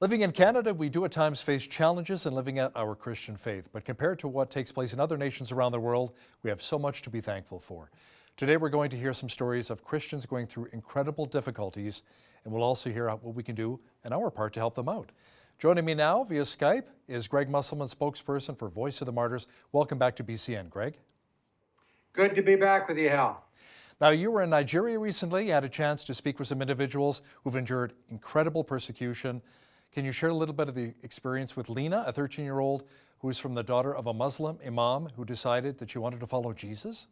Living in Canada, we do at times face challenges in living out our Christian faith, but compared to what takes place in other nations around the world, we have so much to be thankful for. Today, we're going to hear some stories of Christians going through incredible difficulties, and we'll also hear what we can do in our part to help them out. Joining me now via Skype is Greg Musselman, spokesperson for Voice of the Martyrs. Welcome back to BCN, Greg. Good to be back with you, Hal. Now, you were in Nigeria recently. You had a chance to speak with some individuals who've endured incredible persecution. Can you share a little bit of the experience with Lena, a 13-year-old who is from the daughter of a Muslim imam who decided that she wanted to follow Jesus?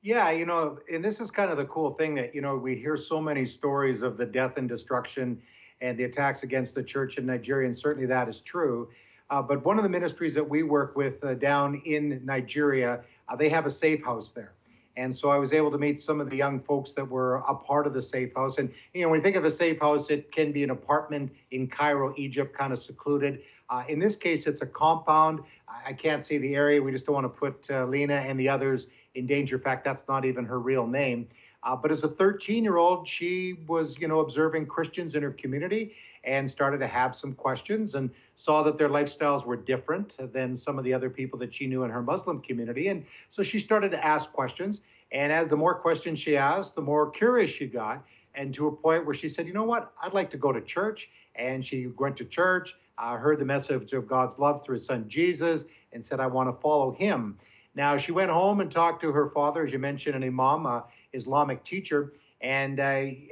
Yeah, and this is kind of the cool thing that, we hear so many stories of the death and destruction and the attacks against the church in Nigeria, and certainly that is true. But one of the ministries that we work with down in Nigeria, they have a safe house there. And so I was able to meet some of the young folks that were a part of the safe house. And, when you think of a safe house, it can be an apartment in Cairo, Egypt, kind of secluded. In this case, it's a compound. I can't see the area. We just don't want to put Lena and the others in danger. In fact, that's not even her real name. But as a 13-year-old, she was, observing Christians in her community and started to have some questions and saw that their lifestyles were different than some of the other people that she knew in her Muslim community. And so she started to ask questions. And as the more questions she asked, the more curious she got. And to a point where she said, you know what, I'd like to go to church. And she went to church, heard the message of God's love through his son Jesus, and said, I want to follow him. Now, she went home and talked to her father, as you mentioned, an imam, Islamic teacher. And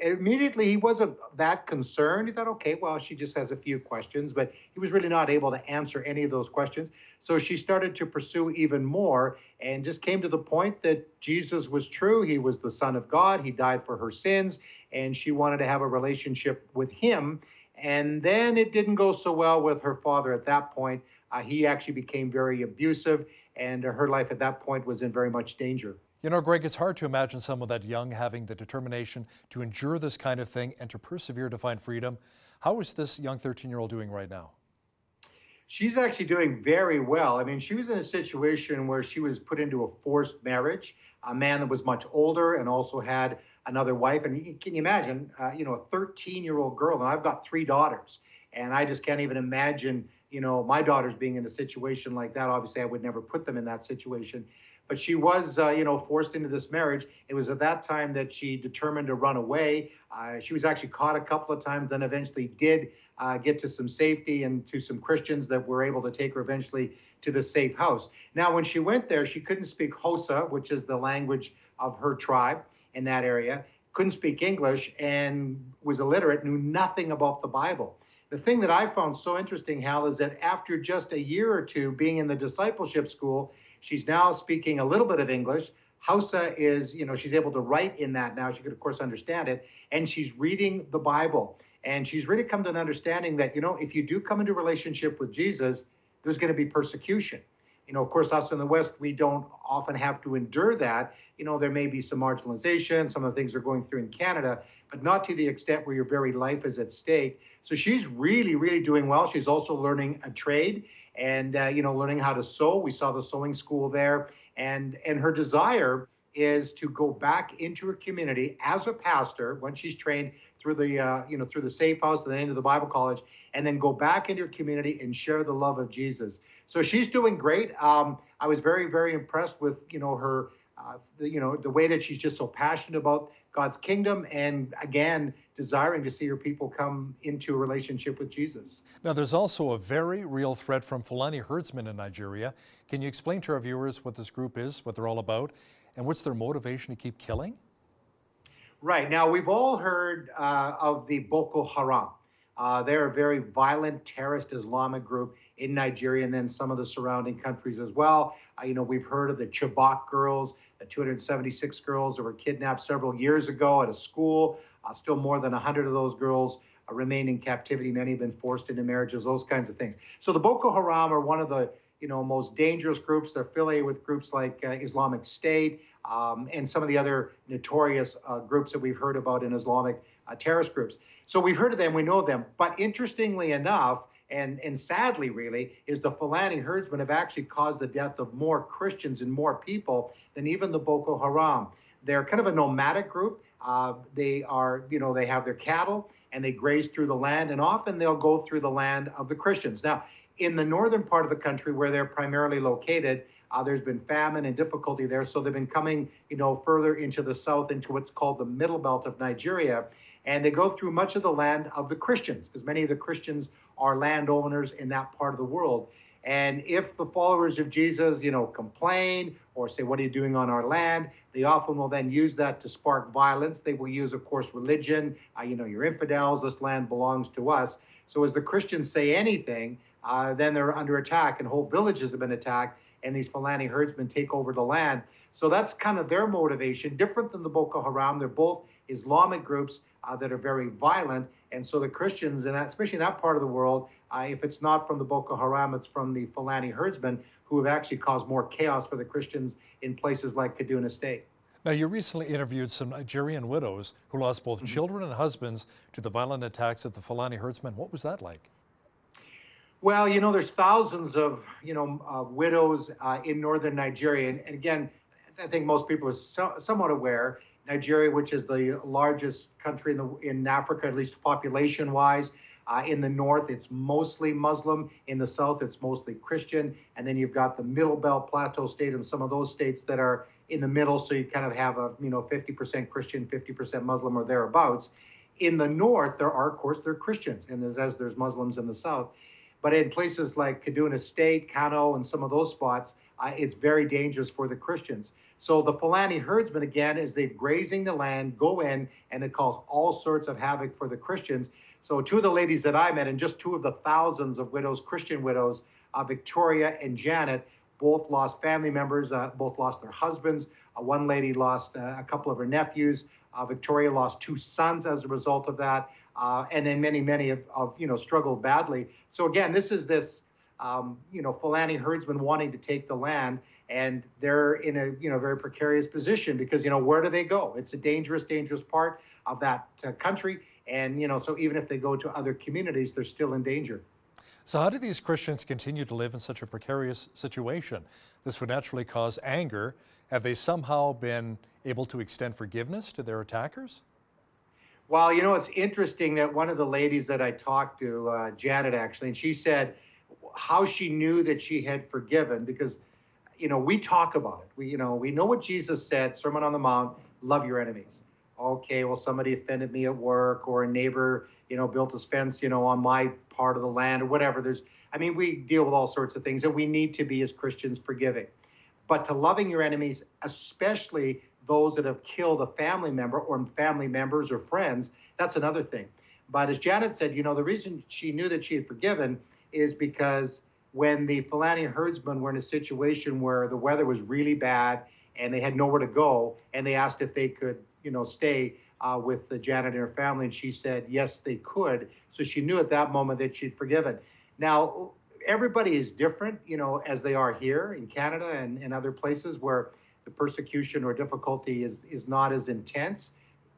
immediately he wasn't that concerned. He thought, okay, well, she just has a few questions, but he was really not able to answer any of those questions. So she started to pursue even more and just came to the point that Jesus was true. He was the Son of God. He died for her sins, and she wanted to have a relationship with him. And then it didn't go so well with her father at that point. He actually became very abusive, and her life at that point was in very much danger. You know, Greg, it's hard to imagine someone that young having the determination to endure this kind of thing and to persevere to find freedom. How is this young 13-year-old doing right now? She's actually doing very well. I mean, she was in a situation where she was put into a forced marriage, a man that was much older and also had another wife. And can you imagine, a 13-year-old girl, and I've got 3 daughters, and I just can't even imagine, my daughters being in a situation like that. Obviously, I would never put them in that situation. But she was, forced into this marriage. It was at that time that she determined to run away. She was actually caught a couple of times, then eventually did get to some safety and to some Christians that were able to take her eventually to the safe house. Now, when she went there, she couldn't speak Hausa, which is the language of her tribe in that area, couldn't speak English, and was illiterate, knew nothing about the Bible. The thing that I found so interesting, Hal, is that after just a year or two being in the discipleship school, she's now speaking a little bit of English. Hausa is, she's able to write in that now. She could, of course, understand it. And she's reading the Bible. And she's really come to an understanding that, if you do come into a relationship with Jesus, there's going to be persecution. Of course, us in the West, we don't often have to endure that. There may be some marginalization, some of the things they're going through in Canada, but not to the extent where your very life is at stake. So she's really, really doing well. She's also learning a trade and, learning how to sew. We saw the sewing school there. And her desire is to go back into her community as a pastor when she's trained through the safe house and then into the Bible college, and then go back into her community and share the love of Jesus. So she's doing great. I was very, very impressed with, her, the way that she's just so passionate about God's kingdom and, again, desiring to see her people come into a relationship with Jesus. Now, there's also a very real threat from Fulani herdsmen in Nigeria. Can you explain to our viewers what this group is, what they're all about, and what's their motivation to keep killing? Right. Now, we've all heard of the Boko Haram. They're a very violent terrorist Islamic group in Nigeria and then some of the surrounding countries as well. We've heard of the Chibok girls, the 276 girls that were kidnapped several years ago at a school. Still more than 100 of those girls remain in captivity. Many have been forced into marriages, those kinds of things. So the Boko Haram are one of the most dangerous groups. They're affiliated with groups like Islamic State and some of the other notorious groups that we've heard about in Islamic terrorist groups. So we've heard of them, we know them. But interestingly enough, and sadly really, is the Fulani herdsmen have actually caused the death of more Christians and more people than even the Boko Haram. They're kind of a nomadic group. They have their cattle, and they graze through the land, and often they'll go through the land of the Christians. Now, in the northern part of the country where they're primarily located, there's been famine and difficulty there, so they've been coming, further into the south, into what's called the middle belt of Nigeria, and they go through much of the land of the Christians, because many of the Christians are landowners in that part of the world. And if the followers of Jesus, complain or say, what are you doing on our land? They often will then use that to spark violence. They will use, of course, religion. You're infidels, this land belongs to us. So as the Christians say anything, then they're under attack, and whole villages have been attacked, and these Fulani herdsmen take over the land. So that's kind of their motivation, different than the Boko Haram. They're both Islamic groups that are very violent. And so the Christians, and especially in that part of the world, if it's not from the Boko Haram, it's from the Fulani herdsmen, who have actually caused more chaos for the Christians in places like Kaduna State. Now, you recently interviewed some Nigerian widows who lost both children and husbands to the violent attacks of the Fulani herdsmen. What was that like? Well, there's thousands of, widows in northern Nigeria. And again, I think most people are somewhat aware, Nigeria, which is the largest country in Africa, at least population-wise. In the north, it's mostly Muslim. In the south, it's mostly Christian. And then you've got the Middle Belt Plateau State and some of those states that are in the middle. So you kind of have a 50% Christian, 50% Muslim or thereabouts. In the north, there are Christians, and there's Muslims in the south. But in places like Kaduna State, Kano, and some of those spots, it's very dangerous for the Christians. So the Fulani herdsmen, again, as they're grazing the land, go in, and it causes all sorts of havoc for the Christians. So two of the ladies that I met, and just two of the thousands of widows, Christian widows, Victoria and Janet, both lost family members, both lost their husbands. One lady lost a couple of her nephews. Victoria lost two sons as a result of that. And then many have struggled badly. So again, this is Fulani herdsmen wanting to take the land, and they're in a very precarious position because where do they go? It's a dangerous part of that country, and so even if they go to other communities, they're still in danger. So how do these Christians continue to live in such a precarious situation? This would naturally cause anger. Have they somehow been able to extend forgiveness to their attackers? Well, it's interesting that one of the ladies that I talked to, Janet actually, and she said how she knew that she had forgiven because, we talk about it. We know what Jesus said, Sermon on the Mount, love your enemies. Okay, well, somebody offended me at work, or a neighbor, built his fence, on my part of the land or whatever. We deal with all sorts of things, and we need to be, as Christians, forgiving. But to loving your enemies, especially those that have killed a family member or family members or friends, that's another thing. But as Janet said, the reason she knew that she had forgiven is because when the Fulani herdsmen were in a situation where the weather was really bad and they had nowhere to go, and they asked if they could, stay with Janet and her family, and she said yes, they could. So she knew at that moment that she'd forgiven. Now, everybody is different, as they are here in Canada and other places where the persecution or difficulty is not as intense.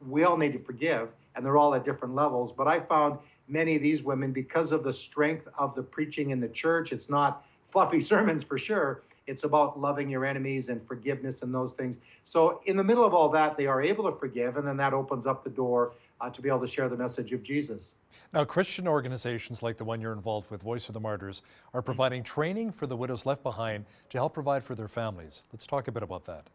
We all need to forgive, and they're all at different levels. But I found many of these women, because of the strength of the preaching in the church, it's not fluffy sermons for sure. It's about loving your enemies and forgiveness and those things. So in the middle of all that, they are able to forgive, and then that opens up the door to be able to share the message of Jesus. Now, Christian organizations like the one you're involved with, Voice of the Martyrs, are providing training for the widows left behind to help provide for their families. Let's talk a bit about that.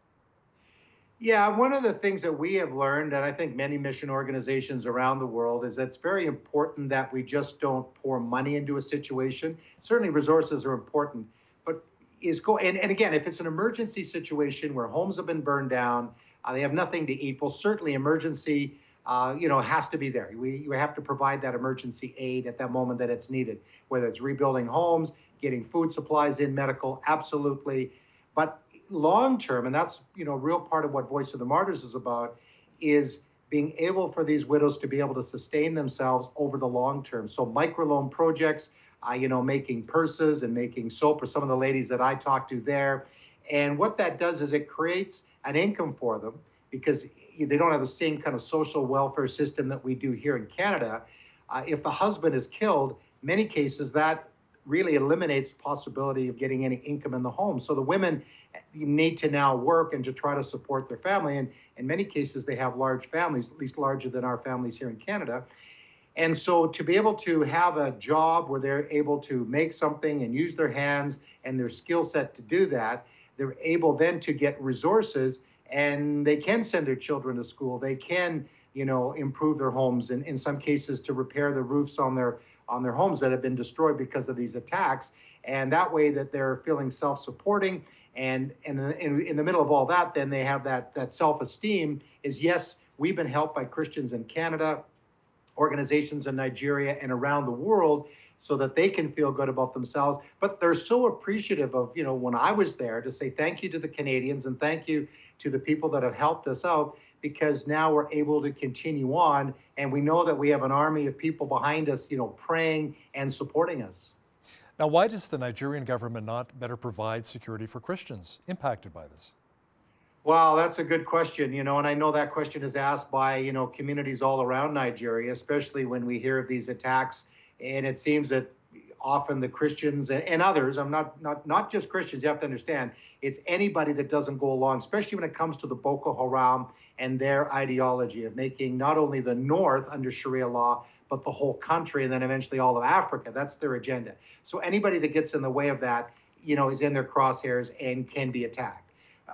Yeah, one of the things that we have learned, and I think many mission organizations around the world, is that it's very important that we just don't pour money into a situation. Certainly resources are important, but and again, if it's an emergency situation where homes have been burned down, they have nothing to eat, well, certainly emergency has to be there. We have to provide that emergency aid at that moment that it's needed, whether it's rebuilding homes, getting food supplies in, medical, absolutely. But long term, and that's a real part of what Voice of the Martyrs is about, is being able for these widows to be able to sustain themselves over the long term. So microloan projects, making purses and making soap for some of the ladies that I talked to there. And what that does is it creates an income for them, because they don't have the same kind of social welfare system that we do here in Canada. If the husband is killed, many cases that really eliminates the possibility of getting any income in the home. So the women need to now work and to try to support their family. And in many cases, they have large families, at least larger than our families here in Canada. And so to be able to have a job where they're able to make something and use their hands and their skill set to do that, they're able then to get resources and they can send their children to school. They can, improve their homes and in some cases to repair the roofs on their homes that have been destroyed because of these attacks. And that way that they're feeling self-supporting. And in the middle of all that, then they have that self-esteem is, yes, we've been helped by Christians in Canada, organizations in Nigeria and around the world so that they can feel good about themselves. But they're so appreciative of, when I was there to say thank you to the Canadians and thank you to the people that have helped us out, because now we're able to continue on. And we know that we have an army of people behind us, praying and supporting us. Now, why does the Nigerian government not better provide security for Christians impacted by this? Well, that's a good question, and I know that question is asked by, communities all around Nigeria, especially when we hear of these attacks. And it seems that often the Christians and others, I'm not just Christians, you have to understand, it's anybody that doesn't go along, especially when it comes to the Boko Haram and their ideology of making not only the North under Sharia law, but the whole country and then eventually all of Africa. That's their agenda. So anybody that gets in the way of that, is in their crosshairs and can be attacked.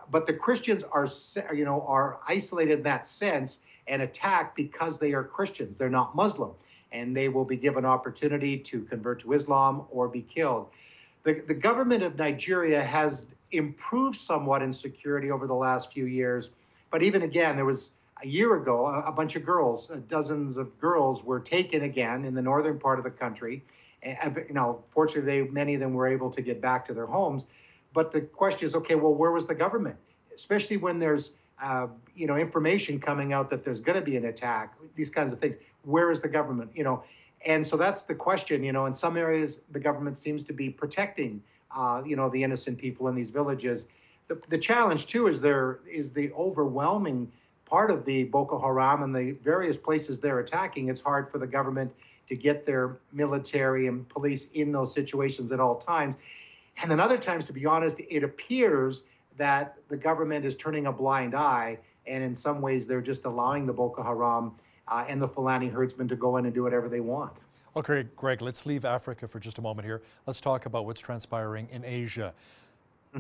But the Christians are isolated in that sense and attacked because they are Christians. They're not Muslim, and they will be given opportunity to convert to Islam or be killed. The government of Nigeria has improved somewhat in security over the last few years. But even again, there was a year ago, a bunch of girls, dozens of girls were taken again in the northern part of the country. Fortunately, many of them were able to get back to their homes. But the question is, okay, well, where was the government? Especially when there's, information coming out that there's going to be an attack, these kinds of things. Where is the government? And so that's the question. In some areas, the government seems to be protecting, the innocent people in these villages. The challenge, too, is the overwhelming part of the Boko Haram and the various places they're attacking. It's hard for the government to get their military and police in those situations at all times. And then other times, to be honest, it appears that the government is turning a blind eye, and in some ways they're just allowing the Boko Haram and the Fulani herdsmen to go in and do whatever they want. Okay, Greg, let's leave Africa for just a moment here. Let's talk about what's transpiring in Asia,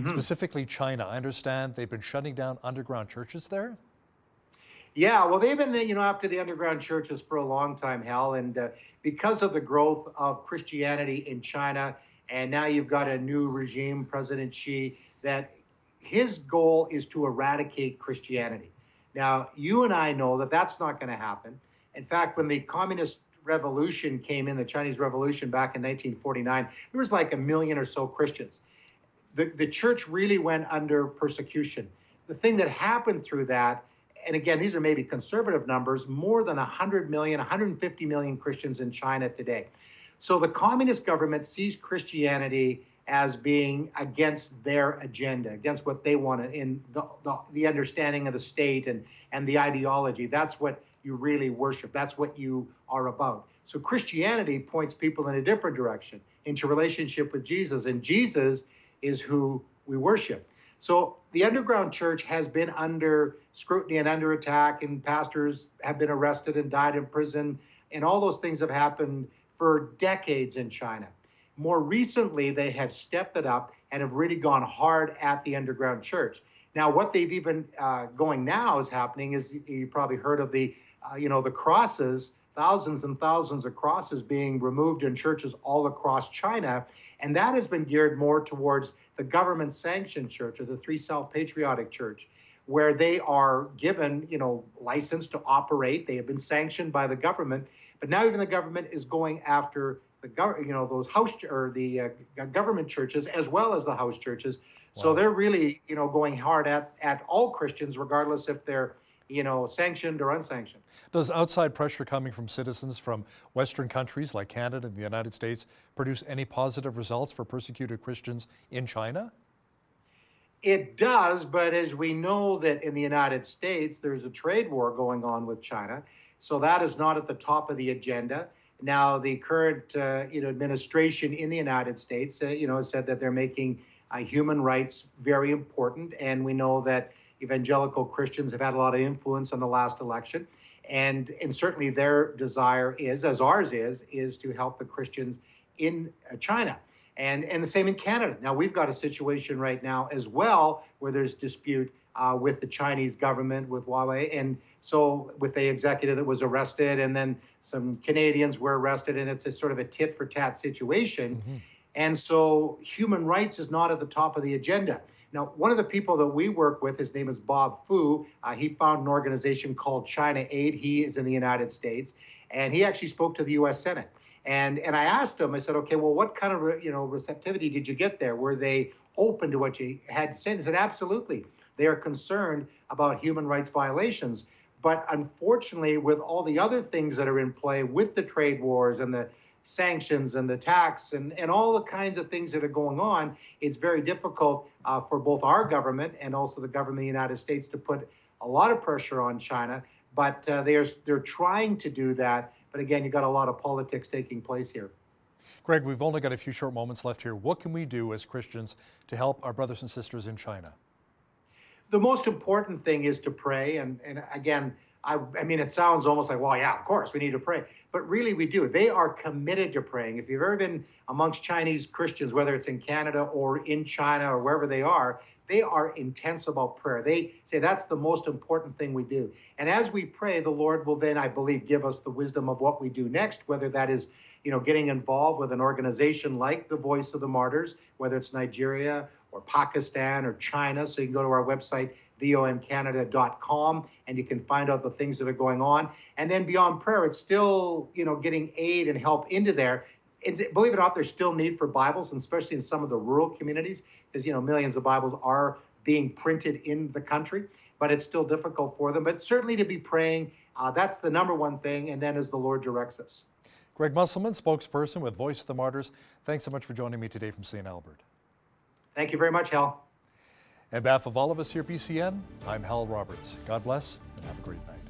specifically China. I understand they've been shutting down underground churches there? Yeah, well, they've been, after the underground churches for a long time, Hal, and because of the growth of Christianity in China, and now you've got a new regime, President Xi, that his goal is to eradicate Christianity. Now, you and I know that that's not going to happen. In fact, when the communist revolution came in, the Chinese Revolution back in 1949, there was like 1 million or so Christians. The church really went under persecution. The thing that happened through that, and again, these are maybe conservative numbers, more than 100 million, 150 million Christians in China today. So the communist government sees Christianity as being against their agenda, against what they want in the understanding of the state and the ideology. That's what you really worship. That's what you are about. So Christianity points people in a different direction, into relationship with Jesus, and Jesus is who we worship. So the underground church has been under scrutiny and under attack, and pastors have been arrested and died in prison, and all those things have happened for decades in China. More recently, they have stepped it up and have really gone hard at the underground church. Now, what they've even going now is happening is, you probably heard of the crosses, thousands and thousands of crosses being removed in churches all across China. And that has been geared more towards the government-sanctioned church, or the Three South Patriotic Church, where they are given, license to operate. They have been sanctioned by the government. But now even the government is going after those house or the government churches as well as the house churches. Wow. So they're really, going hard at all Christians, regardless if they're, sanctioned or unsanctioned. Does outside pressure coming from citizens from Western countries like Canada and the United States produce any positive results for persecuted Christians in China? It does, but as we know that in the United States, there's a trade war going on with China. So that is not at the top of the agenda. Now, the current administration in the United States, has said that they're making human rights very important. And we know that, evangelical Christians have had a lot of influence in the last election. And certainly their desire is, as ours is to help the Christians in China. And the same in Canada. Now, we've got a situation right now as well where there's dispute with the Chinese government, with Huawei. And so with the executive that was arrested, and then some Canadians were arrested, and it's a sort of a tit for tat situation. Mm-hmm. And so human rights is not at the top of the agenda. Now, one of the people that we work with, his name is Bob Fu. He founded an organization called China Aid. He is in the United States, and he actually spoke to the U.S. Senate. And I asked him, I said, okay, well, what kind of receptivity did you get there? Were they open to what you had to say? He said, absolutely. They are concerned about human rights violations. But unfortunately, with all the other things that are in play with the trade wars and the sanctions and the tax and all the kinds of things that are going on, it's very difficult for both our government and also the government of the United States to put a lot of pressure on China. But they're trying to do that. But again, you've got a lot of politics taking place here. Greg, we've only got a few short moments left here. What can we do as Christians to help our brothers and sisters in China? The most important thing is to pray. And again, I mean, it sounds almost like, well, yeah, of course, we need to pray. But really, we do. They are committed to praying. If you've ever been amongst Chinese Christians, whether it's in Canada or in China or wherever they are intense about prayer. They say that's the most important thing we do. And as we pray, the Lord will then, I believe, give us the wisdom of what we do next, whether that is, getting involved with an organization like the Voice of the Martyrs, whether it's Nigeria or Pakistan or China. So you can go to our website, vomcanada.com, and you can find out the things that are going on. And then beyond prayer, it's still, getting aid and help into there. Believe it or not, there's still need for Bibles, and especially in some of the rural communities, because, millions of Bibles are being printed in the country, but it's still difficult for them. But certainly to be praying, that's the number one thing, and then as the Lord directs us. Greg Musselman, spokesperson with Voice of the Martyrs, thanks so much for joining me today from St. Albert. Thank you very much, Hal. On behalf of all of us here at BCN, I'm Hal Roberts. God bless and have a great night.